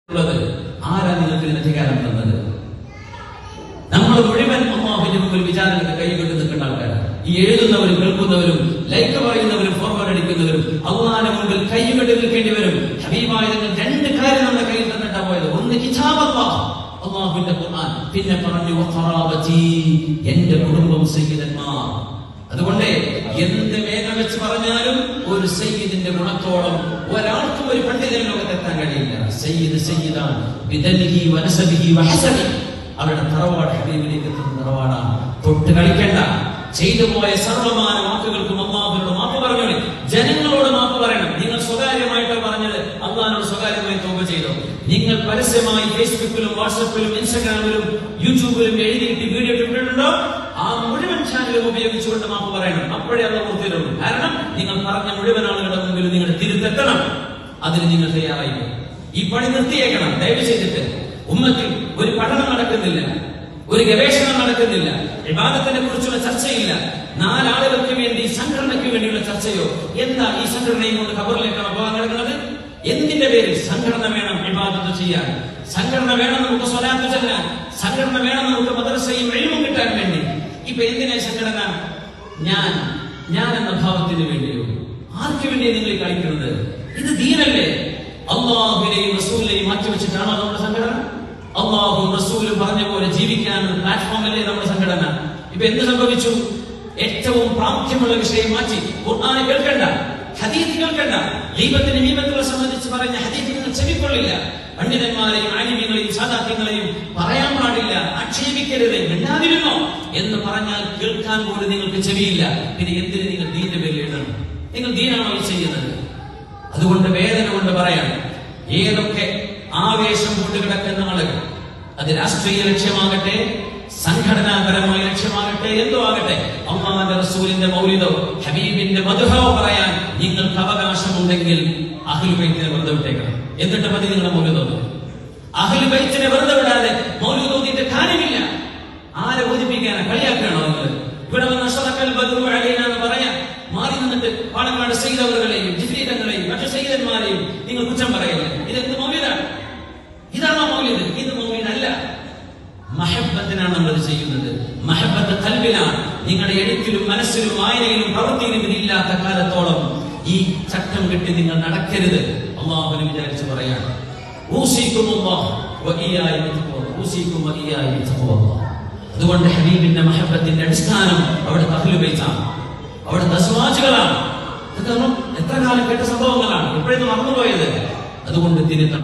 ആരാ നിങ്ങൾക്ക് ഇതിന് അധികാരം തന്നത്? നമ്മൾ മുഴുവൻ അല്ലാഹുവിന്റെ മുമ്പിൽ വിചാരണയ്ക്ക് കൈകൊണ്ട് നിൽക്കുന്ന ആൾക്കാരാണ്. ഈ എഴുതുന്നവരും കേൾക്കുന്നവരും ലൈക്ക് പറയുന്നവരും ഫോർവേഡ് അടിക്കുന്നവരും അല്ലാഹുവിന്റെ മുമ്പിൽ കൈകൊണ്ട് നിൽക്കേണ്ടി വരും. ഹബീബായ തങ്ങൾ രണ്ട് കാര്യം നമ്മുടെ കയ്യിൽ തന്നിട്ടാ പോയത്. ഒന്ന് കിതാബ് അല്ലാഹുവിന്റെ ഖുർആൻ, പിന്നെ പറഞ്ഞു വഖറാബതി, എന്റെ കുടുംബം സയ്യിദന്മാർ. അതുകൊണ്ട് എന്ത് വേഗം വെച്ച് പറഞ്ഞാലും ഒരു സയ്യിദിന്റെ ഗുണത്തോളം ഒരാൾക്കും ഒരു പണ്ഡിതൻ ലോകത്തെത്താൻ കഴിയില്ല. സയ്യിദ് സയ്യിദാണ് ബിദനിഹി വനസബിഹി വഹസബി. അവരുടെ തറവാട് ഹബീബിലേക്ക് എത്തുന്ന തറവാടാണ്. തൊട്ട് കളിക്കേണ്ട. ചെയ്തു പോയ സർവമാന വാക്കുകൾക്കും അല്ലാഹുവിനോട് മാപ്പ് പറഞ്ഞോളി. ജനങ്ങളോട് മാപ്പ് പറയണം. നിങ്ങൾ സ്വകാര്യമായിട്ടോ പറഞ്ഞത് അല്ലാഹുവിനോട് സ്വകാര്യമായി തൗബ ചെയ്തോ? നിങ്ങൾ പരസ്യമായി ഫേസ്ബുക്കിലും വാട്സാപ്പിലും ഇൻസ്റ്റാഗ്രാമിലും യൂട്യൂബിലും എഴുതിയിട്ട് വീഡിയോ ഇട്ടിട്ടുണ്ടോ? ആ മുഴുവൻ ചാനലും ഉപയോഗിച്ചുകൊണ്ട് മാപ്പ് പറയണം. അപ്പോഴേ അല്ലാഹു പുറത്തിരുള്ളൂ. കാരണം നിങ്ങൾ പറഞ്ഞ മുഴുവൻ ആളുകളുടെ മുമ്പിൽ നിങ്ങൾ തിരുത്തെത്തണം. അതിന് നിങ്ങൾ തയ്യാറായിക്കോ. ഈ പണി നിർത്തിയേക്കണം. ദയവ് ചെയ്തിട്ട് ഉമ്മത്തിൽ ഒരു പഠനം നടക്കുന്നില്ല, ഒരു ഗവേഷണം നടക്കുന്നില്ല, ഇബാദത്തിനെ കുറിച്ചുള്ള ചർച്ചയില്ല. നാലാളുകൾക്ക് വേണ്ടി, സംഘടനയ്ക്ക് വേണ്ടിയുള്ള ചർച്ചയോ? എന്താ ഈ സംഘടനയും കൊണ്ട് ഖബറിലേക്കാണ് പോകാൻ കിടക്കുന്നത്? എന്തിന്റെ പേരിൽ? സംഘടന വേണം ഇബാദത്ത് ചെയ്യാൻ, സംഘടന വേണം നമുക്ക് സ്വലാത്ത് ചെല്ലാൻ, സംഘടന വേണം നമുക്ക് മദ്രസയും ഇൽമും കിട്ടാൻ വേണ്ടി. ഇപ്പൊ എന്തിനാ സംഘടന? ഞാൻ എന്ന ഭാവത്തിന് വേണ്ടിയോ? ആർക്ക് വേണ്ടിയാണ് നിങ്ങൾ ഈ കളിക്കുന്നത്? ഇത് ദീനല്ലേ? അല്ലാഹുവിനെയും റസൂലിനെയും മാറ്റിവെച്ചിട്ടാണോ നമ്മുടെ സംഘടന? അല്ലാഹുവും റസൂലും പറഞ്ഞ പോലെ ജീവിക്കാനുള്ള പ്ലാറ്റ്ഫോമല്ലേ നമ്മുടെ സംഘടന? ഇപ്പൊ എന്ത് സംഭവിച്ചു? ഏറ്റവും പ്രാമുഖ്യമുള്ള വിഷയം മാറ്റി. ഖുർആൻ കേൾക്കണ്ട, ഹദീസ് കേൾക്കണ്ട. ഗീബത്തിനെ മീബത്തിനെ സംബന്ധിച്ച് പറഞ്ഞ ഹദീസ് നിങ്ങൾ ചെവിക്കൊള്ളില്ല. പണ്ഡിതന്മാരെയും ആലിമീങ്ങളെയും സാദാത്യങ്ങളെയും പറയാൻ പാടില്ല, ആക്ഷേപിക്കരുത്, മിണ്ടാതിരുന്നോ എന്ന് പറഞ്ഞാൽ കേൾക്കാൻ പോലും നിങ്ങൾക്ക് ചെവിയില്ല. പിന്നെ എന്തിന് നിങ്ങൾ ദീന്റെ പേരിൽ എഴുതണം? നിങ്ങൾ ദീനാണോ ചെയ്യുന്നത്? അതുകൊണ്ട് വേദന കൊണ്ട് പറയാം, ഏതൊക്കെ ആവേശം കൊണ്ട് കിടക്കുന്ന ആളുകൾ, അത് രാഷ്ട്രീയ ലക്ഷ്യമാകട്ടെ, സംഘടനാപരമായ ലക്ഷ്യമാകട്ടെ, എന്തോ ആകട്ടെ, അല്ലാഹുവിന്റെ റസൂലിന്റെ മൗലിദോ ഹബീബിന്റെ മദ്ഹോ പറയാൻ നിങ്ങൾക്ക് അവകാശമുണ്ടെങ്കിൽ അഹ്ലുൽ ബൈത്തിനെ വെറുതെ വിട്ടേക്കണം. എന്നിട്ട് മതി നിങ്ങളുടെ മൗലിദ്. അഹ്ലുൽ ബൈത്തിനെ വെറുതെ വിടാതെ മൗലിദ് ഓതിയിട്ട് കാര്യമില്ല. ആരെ ബോധിപ്പിക്കാനാ? കളിയാക്കുകയാണോ നിങ്ങൾ? ഇവിടെ വന്ന് അശ്റഖൽ ബദ്റു അലൈനാ എന്ന് പറയാൻ മാറി നിന്നിട്ട് പാണക്കാട് സയ്യിദ് അവറുകളെയും ജിഫ്രി തങ്ങളെയും മറ്റു സയ്യിദന്മാരെയും നിങ്ങൾ കുറ്റം പറയില്ല. ഇതെന്ത് മൗലിദാണ്? ഇതാണോ മൗലിദ്? ഇത് മൗലിദ് അല്ല. മഹബ്ബത്തിനാണ് നമ്മൾ ചെയ്യുന്നത്. മഹബ്ബത്ത് ഖൽബിലാണ്. നിങ്ങളുടെ എഴുത്തിലും മനസ്സിലും വായനയിലും പ്രവൃത്തിയിലും ഇതില്ലാത്ത കാലത്തോളം ഈ ചട്ടം കെട്ടി നിങ്ങൾ നടക്കരുത്. അല്ലാഹുവിനെ വിചാരിച്ച് പറയാണ്, അതുകൊണ്ട് ഹബീബിന്റെ മഹബ്ബത്തിന്റെ അടിസ്ഥാനം അവിടുത്തെ അഹ്ലുൽ ബൈത്താണ്, അവിടുത്തെ അസ്വാജുകളാണ്. എത്ര കാലം കേട്ട സംഭവങ്ങളാണ്, ഇപ്പോഴേത് മറന്നുപോയത്. അതുകൊണ്ട് തിരുത്തണം.